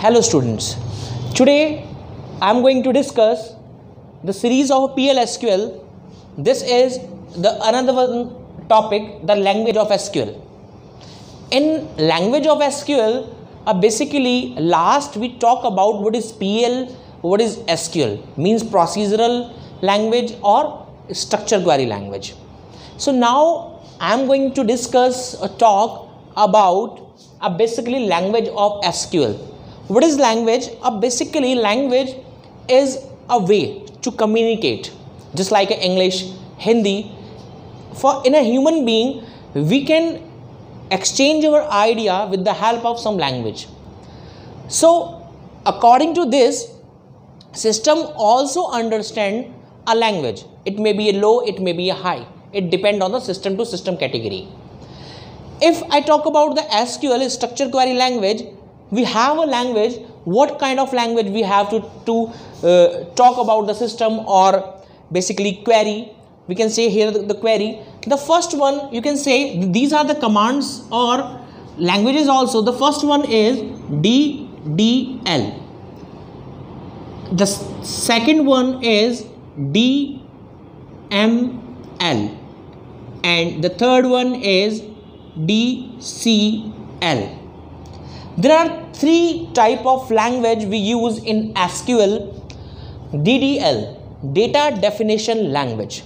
Hello students, today I am going to discuss the series of PLSQL. This is the another one topic, the language of SQL. In language of SQL, basically last we talk about what is PL, what is SQL, means procedural language or structure query language. So now I am going to discuss a talk about basically language of SQL. What is language? Basically language is a way to communicate, just like English, Hindi. For in a human being, we can exchange our idea with the help of some language. So according to this, system also understand a language. It may be a low, it may be a high. It depends on the system to system category. If I talk about the SQL, structure query language, we have a language. What kind of language we have to talk about the system or basically query? We can say here the query. The first one, you can say these are the commands or languages also. The first one is DDL. The second one is DML. And the third one is DCL. There are three type of language we use in SQL. DDL, data definition language.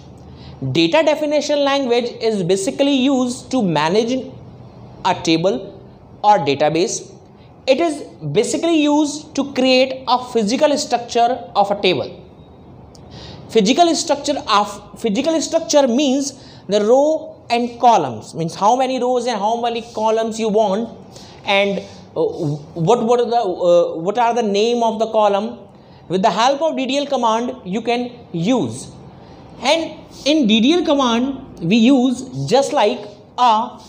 Data definition language is basically used to manage a table or database. It is basically used to create a physical structure of a table. Physical structure means the row and columns, means how many rows and how many columns you want, and what are the name of the column. With the help of DDL command you can use, and in DDL command we use just like a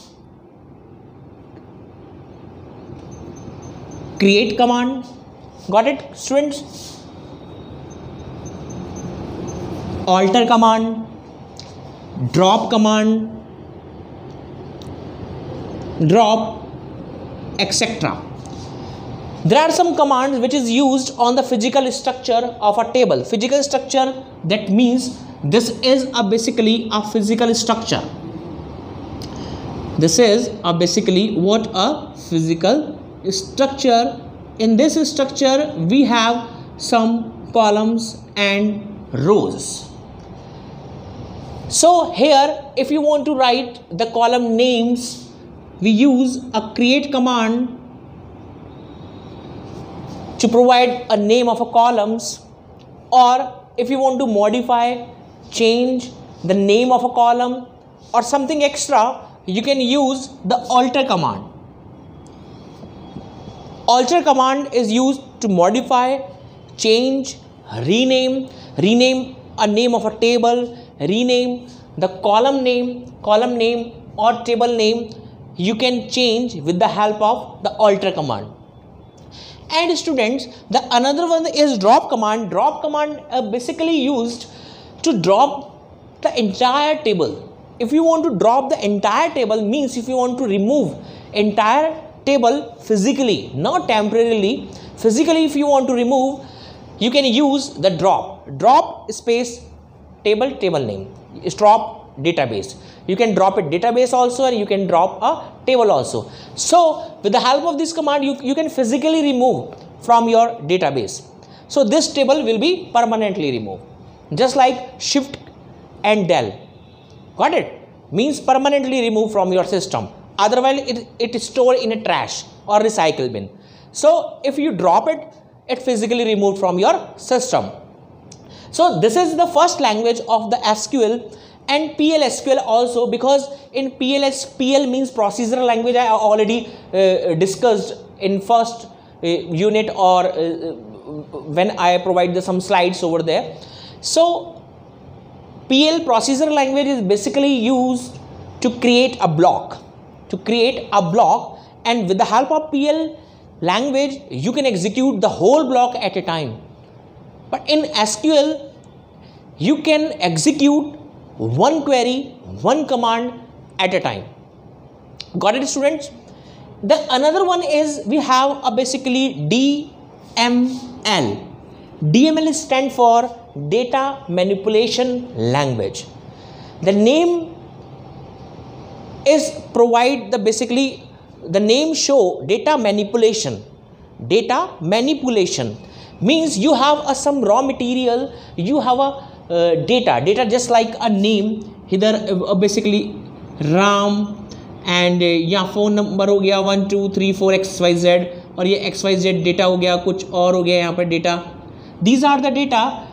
create command. Got it, students? Alter command, drop command, drop, etc. There are some commands which is used on the physical structure of a table. Physical structure, that means this is basically a physical structure. This is basically what a physical structure. In this structure we have some columns and rows. So here if you want to write the column names, we use a create command to provide a name of a columns, or if you want to modify, change the name of a column or something extra, you can use the alter command. Alter command is used to modify, change, rename a name of a table, rename the column name or table name. You can change with the help of the alter command. And students, the another one is drop command. Drop command basically used to drop the entire table. If you want to drop the entire table, means if you want to remove entire table physically, not temporarily, physically if you want to remove, you can use the drop space table name, drop database. You can drop a database also, and you can drop a table also. So with the help of this command you can physically remove from your database. So this table will be permanently removed, just like shift and del. Got it? Means permanently removed from your system. Otherwise it is stored in a trash or recycle bin. So if you drop it, it physically removed from your system. So this is the first language of the SQL. And PLSQL also, because in PL means procedural language. I already discussed in first unit or when I provide some slides over there. So PL, procedural language, is basically used to create a block. And with the help of PL language you can execute the whole block at a time. But in SQL you can execute one query, one command at a time. Got it, students? The another one is we have a basically DML. DML stand for data manipulation language. The name is provide the basically the name show data manipulation. Data manipulation means you have some raw material, you have a data just like a name, इधर basically RAM and यहाँ phone number हो गया 1 2 3 4 XYZ और ये XYZ data हो गया, कुछ और हो गया यहाँ पर data. These are the data.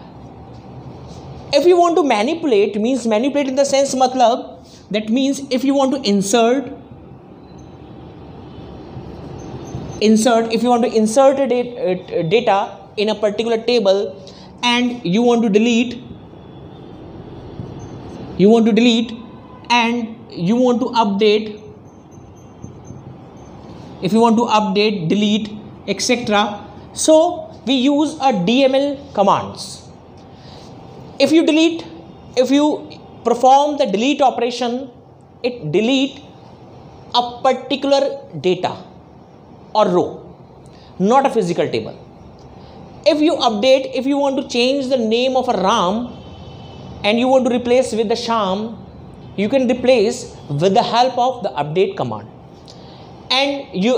If you want to manipulate, means manipulate in the sense मतलब that means if you want to insert, if you want to insert a data in a particular table and you want to delete and you want to update, if you want to update, delete, etc. So we use a DML commands. If you perform the delete operation, it delete a particular data or row, not a physical table. If you update, if you want to change the name of a RAM and you want to replace with the Sham, you can replace with the help of the update command. And you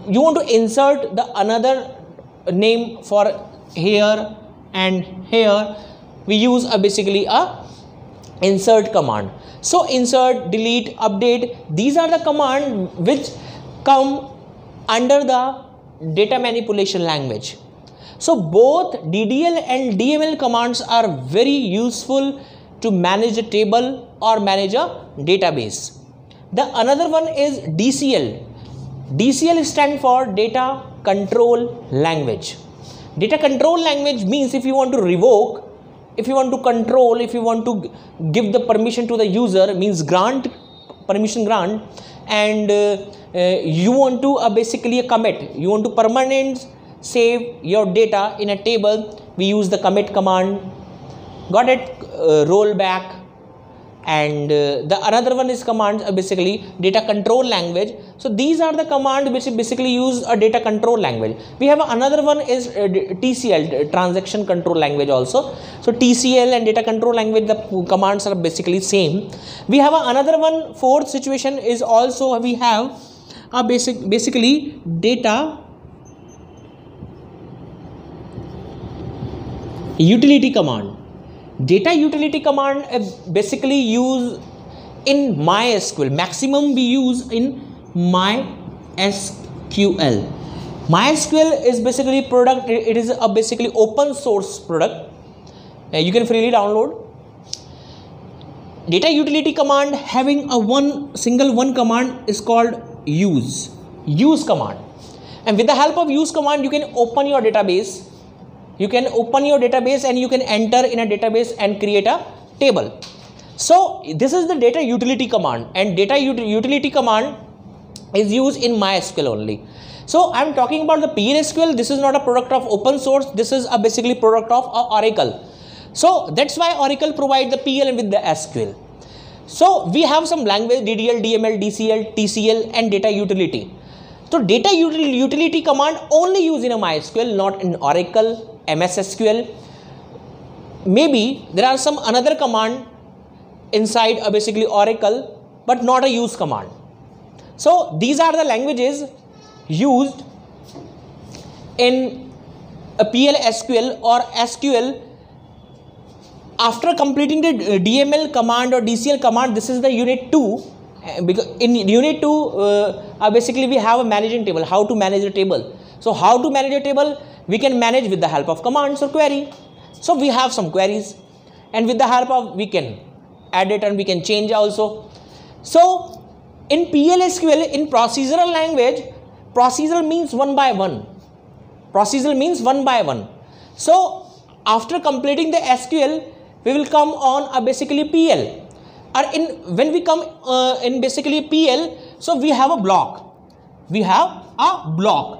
want to insert the another name for here and here, we use basically a insert command. So insert, delete, update, these are the commands which come under the data manipulation language. So both DDL and DML commands are very useful to manage a table or manage a database. The another one is DCL. DCL stands for data control language. Data control language means if you want to revoke, if you want to control, if you want to give the permission to the user, means permission grant, and you want to basically a commit, you want to permanent save your data in a table, we use the commit command. Got it? Roll back. And the another one is command basically data control language. So these are the commands which basically use a data control language. We have another one is TCL, transaction control language also. So TCL and data control language, the commands are basically same. We have another one, fourth situation is also we have a basically data utility command. Data utility command basically use in MySQL. Maximum we use in MySQL. MySQL is basically product. It is a basically open source product. You can freely download. Data utility command having a single command is called use command. And with the help of use command, you can open your database. You can open your database and you can enter in a database and create a table. So this is the data utility command, and data utility command is used in MySQL only. So I am talking about the PLSQL. This is not a product of open source. This is a basically product of Oracle. So that's why Oracle provide the PL with the SQL. So we have some language DDL, DML, DCL, TCL and data utility. So data utility command only used in a MySQL, not in Oracle, MS SQL. Maybe there are some another command inside a basically Oracle, but not a use command. So these are the languages used in a PLSQL or SQL. After completing the DML command or DCL command, this is the unit 2. Because in unit 2 basically we have a managing table, how to manage a table. So how to manage a table, we can manage with the help of commands or query. So we have some queries, and with the help of we can add it and we can change also. So in PLSQL, in procedural language, procedural means one by one. Procedural means one by one. So after completing the SQL, we will come on a basically PL. Or when we come in basically PL, so we have a block. We have a block.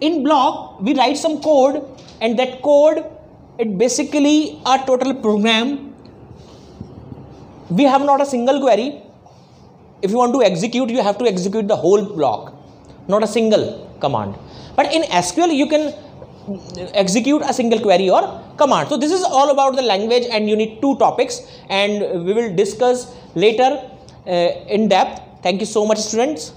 In block, we write some code, and that code, it basically a total program. We have not a single query. If you want to execute, you have to execute the whole block, not a single command. But in SQL, you can execute a single query or command. So this is all about the language, and you need 2 topics, and we will discuss later in depth. Thank you so much, students.